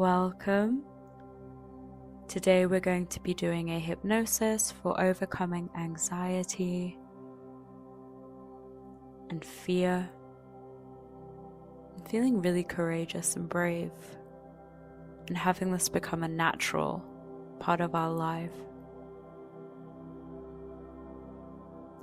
Welcome. Today we're going to be doing a hypnosis for overcoming anxiety and fear and feeling really courageous and brave and having this become a natural part of our life.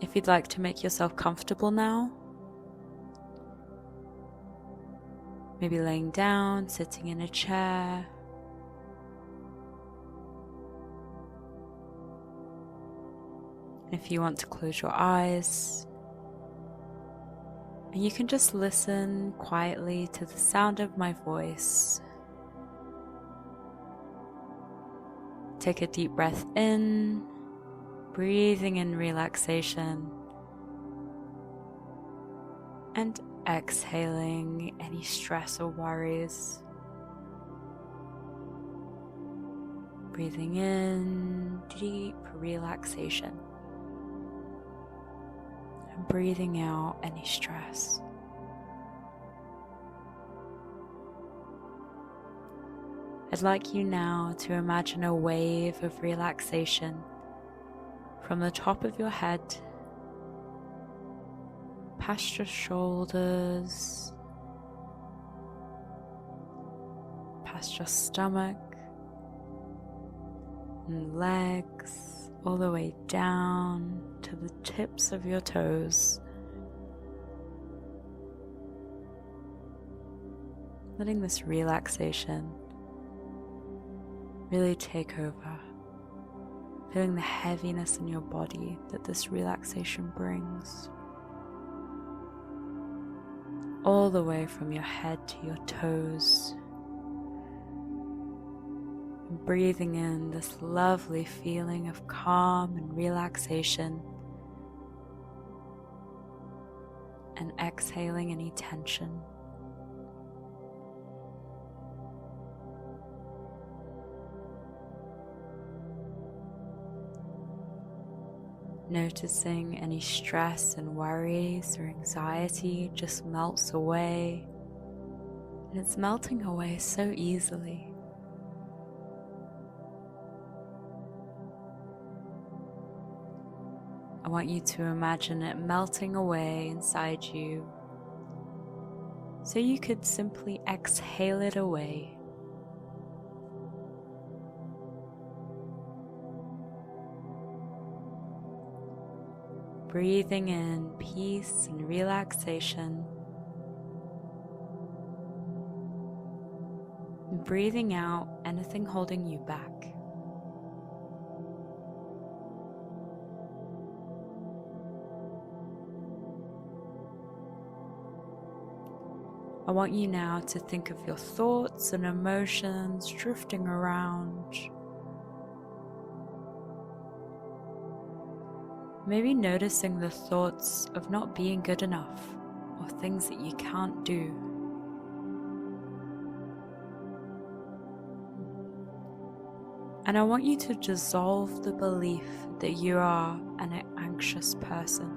If you'd like to make yourself comfortable now, maybe laying down, sitting in a chair, and if you want to close your eyes, and you can just listen quietly to the sound of my voice. Take a deep breath in, breathing in relaxation, and exhaling any stress or worries. Breathing in deep relaxation and breathing out any stress. I'd like you now to imagine a wave of relaxation from the top of your head, past your shoulders, past your stomach and legs, all the way down to the tips of your toes. Letting this relaxation really take over, feeling the heaviness in your body that this relaxation brings. All the way from your head to your toes. And breathing in this lovely feeling of calm and relaxation. And exhaling any tension. Noticing any stress and worries or anxiety just melts away, and it's melting away so easily. I want you to imagine it melting away inside you, so you could simply exhale it away. Breathing in peace and relaxation, and breathing out anything holding you back. I want you now to think of your thoughts and emotions drifting around. Maybe noticing the thoughts of not being good enough or things that you can't do. And I want you to dissolve the belief that you are an anxious person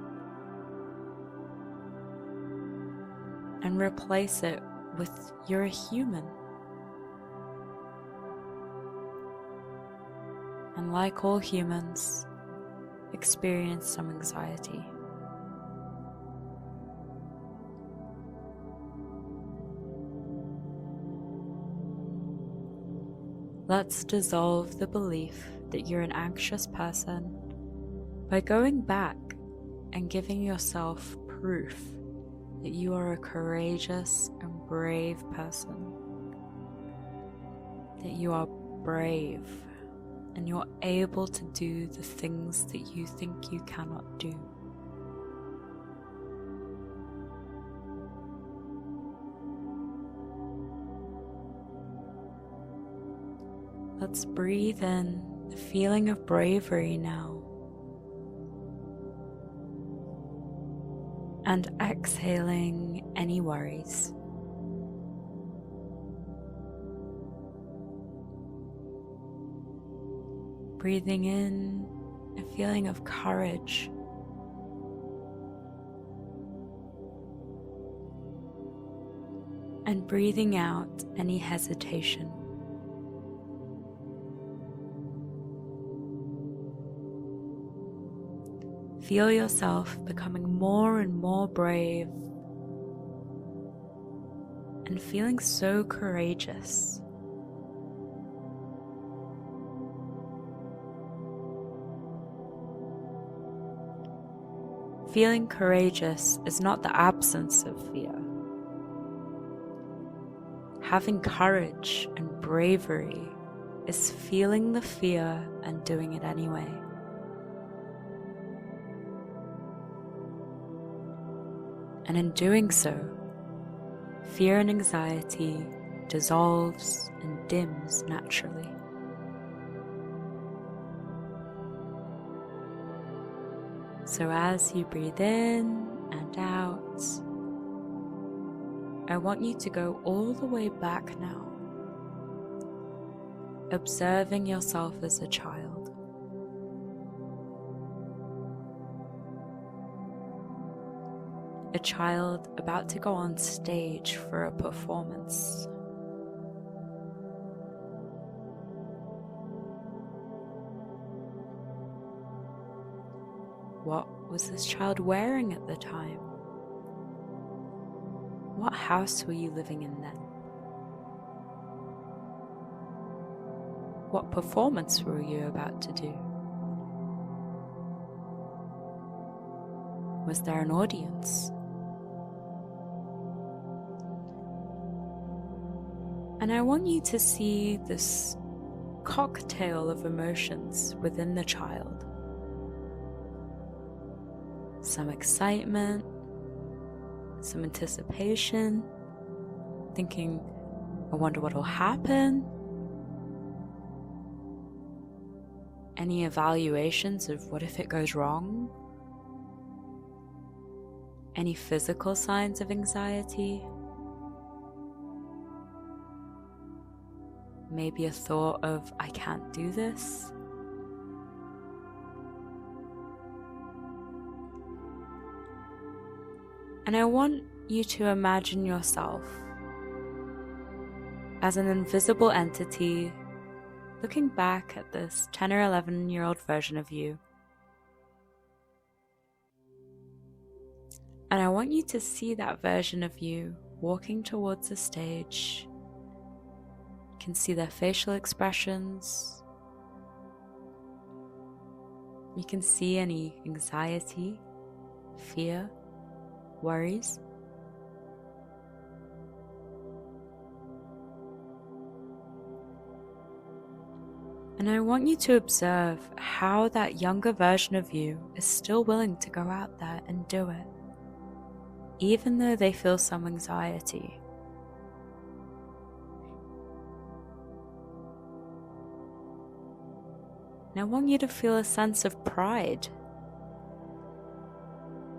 and replace it with you're a human. And like all humans, experience some anxiety. Let's dissolve the belief that you're an anxious person by going back and giving yourself proof that you are a courageous and brave person, that you are brave and you're able to do the things that you think you cannot do. Let's breathe in the feeling of bravery now, and exhaling any worries. Breathing in a feeling of courage, and breathing out any hesitation. feel yourself becoming more and more brave and feeling so courageous. Feeling courageous is not the absence of fear. Having courage and bravery is feeling the fear and doing it anyway. And in doing so, fear and anxiety dissolves and dims naturally. So as you breathe in and out, I want you to go all the way back now, observing yourself as a child. A child about to go on stage for a performance. What was this child wearing at the time? What house were you living in then? What performance were you about to do? Was there an audience? And I want you to see this cocktail of emotions within the child. Some excitement, some anticipation, thinking, I wonder what will happen. Any evaluations of what if it goes wrong? Any physical signs of anxiety? Maybe a thought of, I can't do this. And I want you to imagine yourself as an invisible entity looking back at this 10 or 11-year-old version of you. And I want you to see that version of you walking towards the stage. You can see their facial expressions. You can see any anxiety, fear, worries. And I want you to observe how that younger version of you is still willing to go out there and do it, even though they feel some anxiety. And I want you to feel a sense of pride.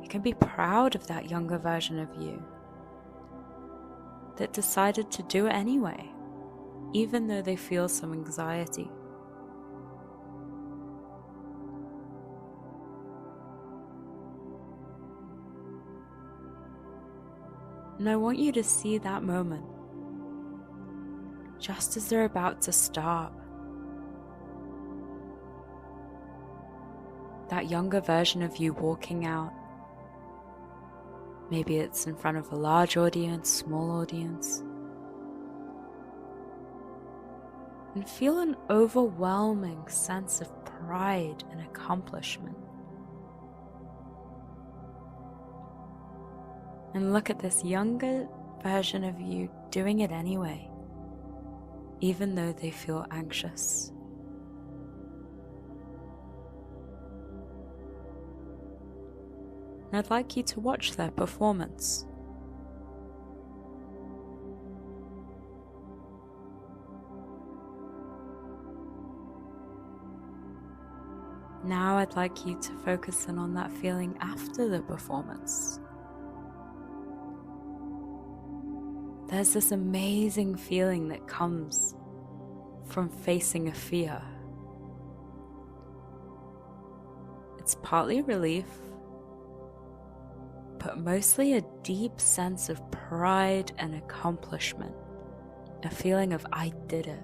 You can be proud of that younger version of you that decided to do it anyway, even though they feel some anxiety. And I want you to see that moment, just as they're about to start. That younger version of you walking out. Maybe it's in front of a large audience, small audience. And feel an overwhelming sense of pride and accomplishment. And look at this younger version of you doing it anyway, even though they feel anxious. And I'd like you to watch their performance. Now I'd like you to focus in on that feeling after the performance. There's this amazing feeling that comes from facing a fear. It's partly relief, but mostly a deep sense of pride and accomplishment, a feeling of I did it.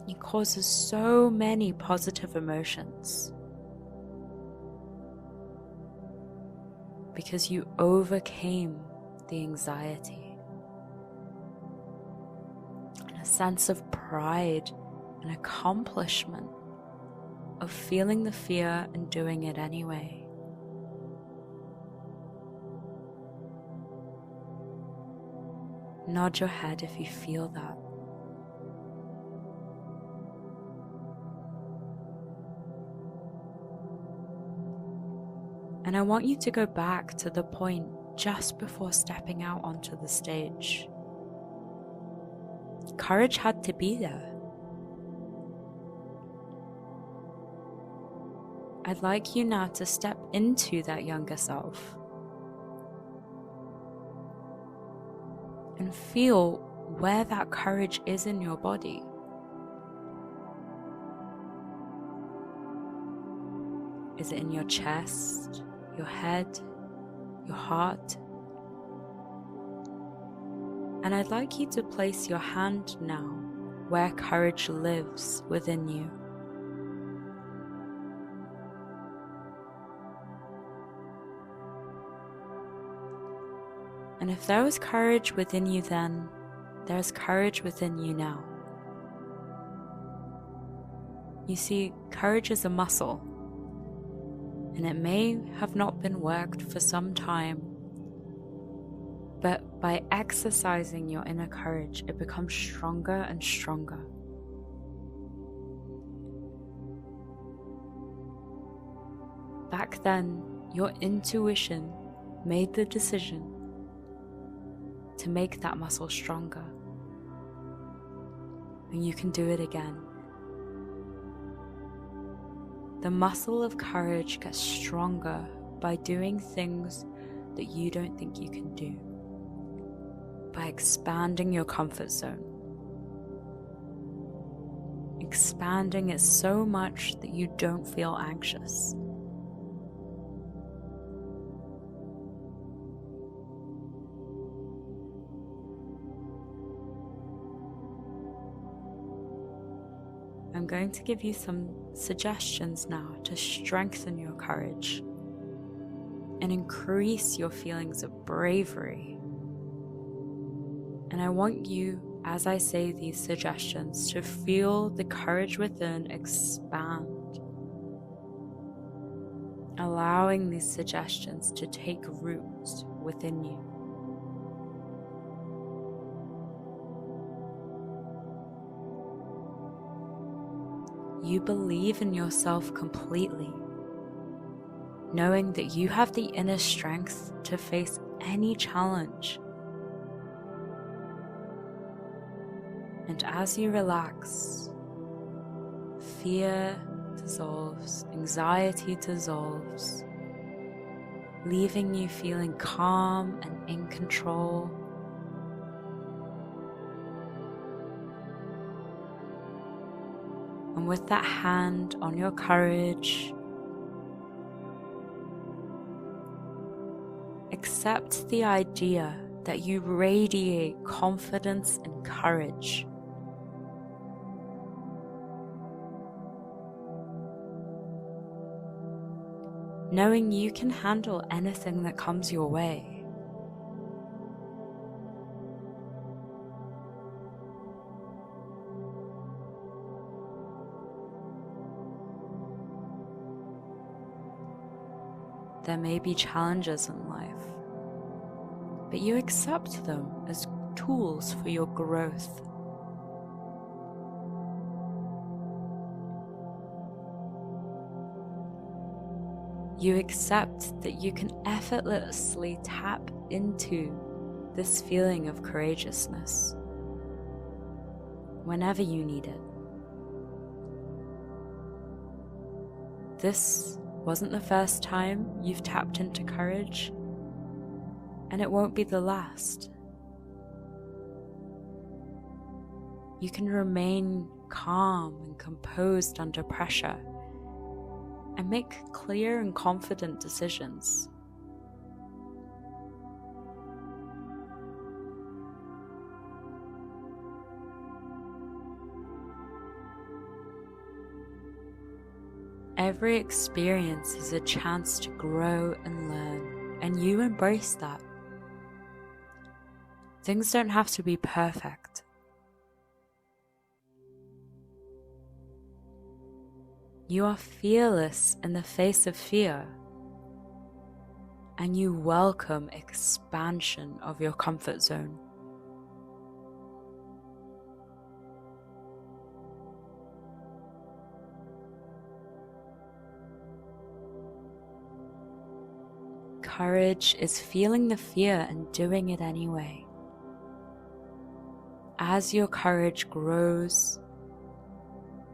You causes so many positive emotions because you overcame the anxiety, and a sense of pride and accomplishment of feeling the fear and doing it anyway. Nod your head if you feel that. And I want you to go back to the point just before stepping out onto the stage. Courage had to be there. I'd like you now to step into that younger self and feel where that courage is in your body. Is it in your chest, your head, your heart? And I'd like you to place your hand now where courage lives within you. And if there was courage within you then, there's courage within you now. You see, courage is a muscle, and it may have not been worked for some time, but by exercising your inner courage, it becomes stronger and stronger. Back then, your intuition made the decision to make that muscle stronger. And you can do it again. The muscle of courage gets stronger by doing things that you don't think you can do, by expanding your comfort zone. Expanding it so much that you don't feel anxious. I'm going to give you some suggestions now to strengthen your courage and increase your feelings of bravery. And I want you, as I say these suggestions, to feel the courage within expand, allowing these suggestions to take root within you. You believe in yourself completely, knowing that you have the inner strength to face any challenge. And as you relax, fear dissolves, anxiety dissolves, leaving you feeling calm and in control. And with that hand on your courage, accept the idea that you radiate confidence and courage. Knowing you can handle anything that comes your way. There may be challenges in life, but you accept them as tools for your growth. You accept that you can effortlessly tap into this feeling of courageousness whenever you need it. This wasn't the first time you've tapped into courage, and it won't be the last. You can remain calm and composed under pressure and make clear and confident decisions. Every experience is a chance to grow and learn, and you embrace that. Things don't have to be perfect. You are fearless in the face of fear, and you welcome expansion of your comfort zone. Courage is feeling the fear and doing it anyway. As your courage grows,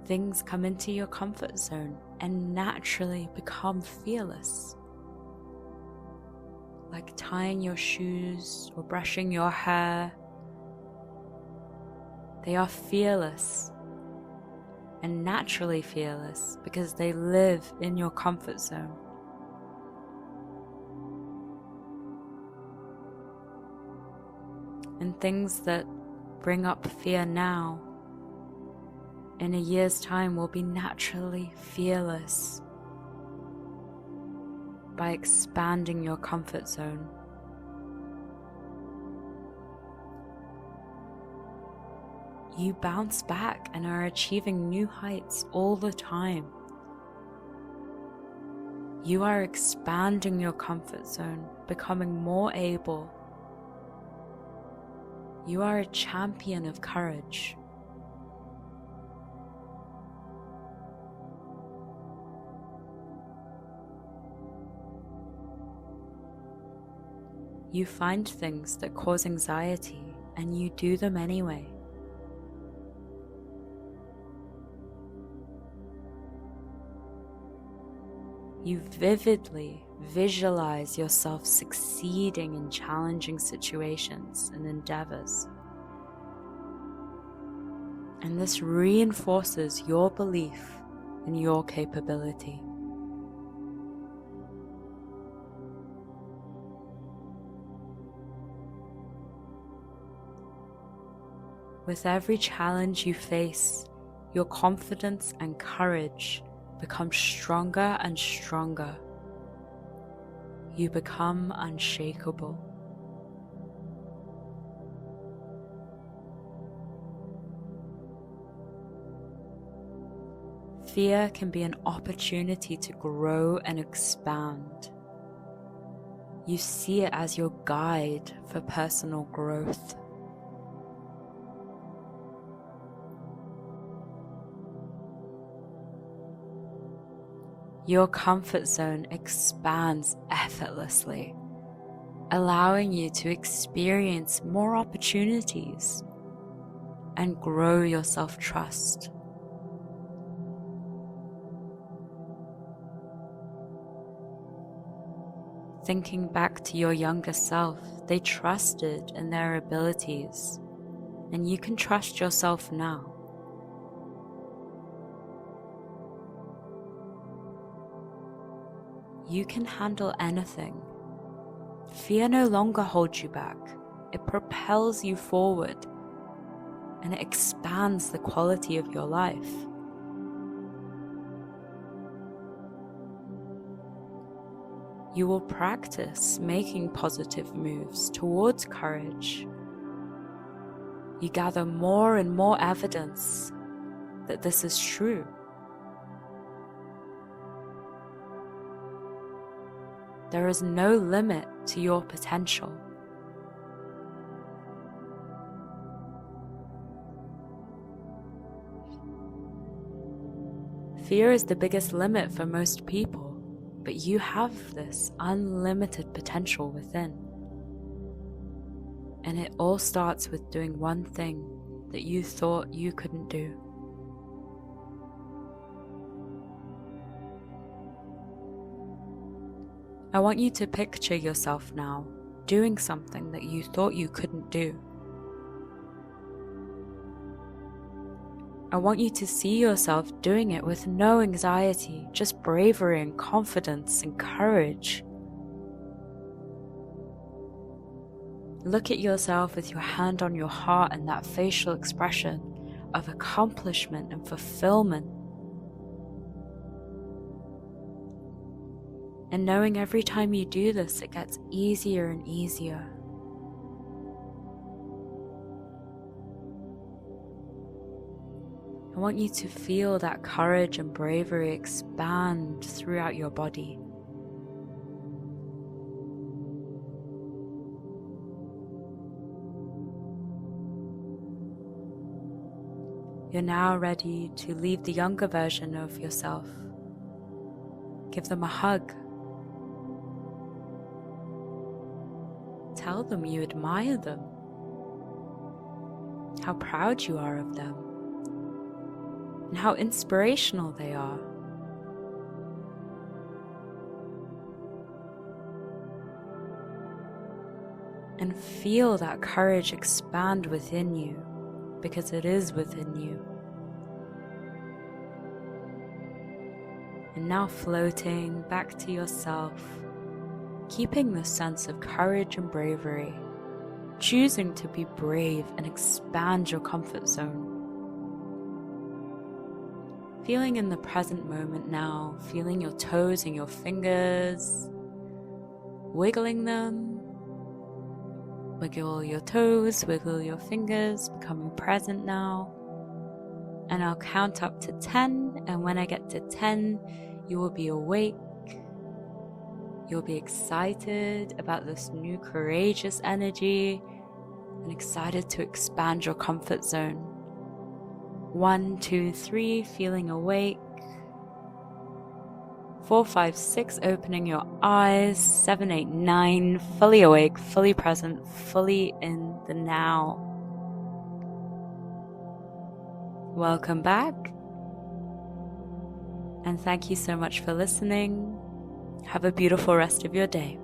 things come into your comfort zone and naturally become fearless. Like tying your shoes or brushing your hair. They are fearless and naturally fearless because they live in your comfort zone. And things that bring up fear now, in a year's time, will be naturally fearless by expanding your comfort zone. You bounce back and are achieving new heights all the time. You are expanding your comfort zone, becoming more able. You are a champion of courage. You find things that cause anxiety and you do them anyway. You vividly visualize yourself succeeding in challenging situations and endeavors. And this reinforces your belief in your capability. With every challenge you face, your confidence and courage become stronger and stronger. You become unshakable. Fear can be an opportunity to grow and expand. You see it as your guide for personal growth. Your comfort zone expands effortlessly, allowing you to experience more opportunities and grow your self-trust. Thinking back to your younger self, they trusted in their abilities, and you can trust yourself now. You can handle anything. Fear no longer holds you back. It propels you forward, and it expands the quality of your life. You will practice making positive moves towards courage. You gather more and more evidence that this is true. There is no limit to your potential. Fear is the biggest limit for most people, but you have this unlimited potential within. And it all starts with doing one thing that you thought you couldn't do. I want you to picture yourself now doing something that you thought you couldn't do. I want you to see yourself doing it with no anxiety, just bravery and confidence and courage. Look at yourself with your hand on your heart and that facial expression of accomplishment and fulfillment. And knowing every time you do this, it gets easier and easier. I want you to feel that courage and bravery expand throughout your body. You're now ready to leave the younger version of yourself. Give them a hug. Tell them you admire them, how proud you are of them, and how inspirational they are. And feel that courage expand within you, because it is within you. And now floating back to yourself, keeping the sense of courage and bravery, choosing to be brave and expand your comfort zone. Feeling in the present moment now, feeling your toes and your fingers, wiggling them. Wiggle your toes, wiggle your fingers, becoming present now. And I'll count up to 10, and when I get to 10, you will be awake. You'll be excited about this new courageous energy and excited to expand your comfort zone. 1, 2, 3, feeling awake. 4, 5, 6, opening your eyes. 7, 8, 9, fully awake, fully present, fully in the now. Welcome back. And thank you so much for listening. Have a beautiful rest of your day.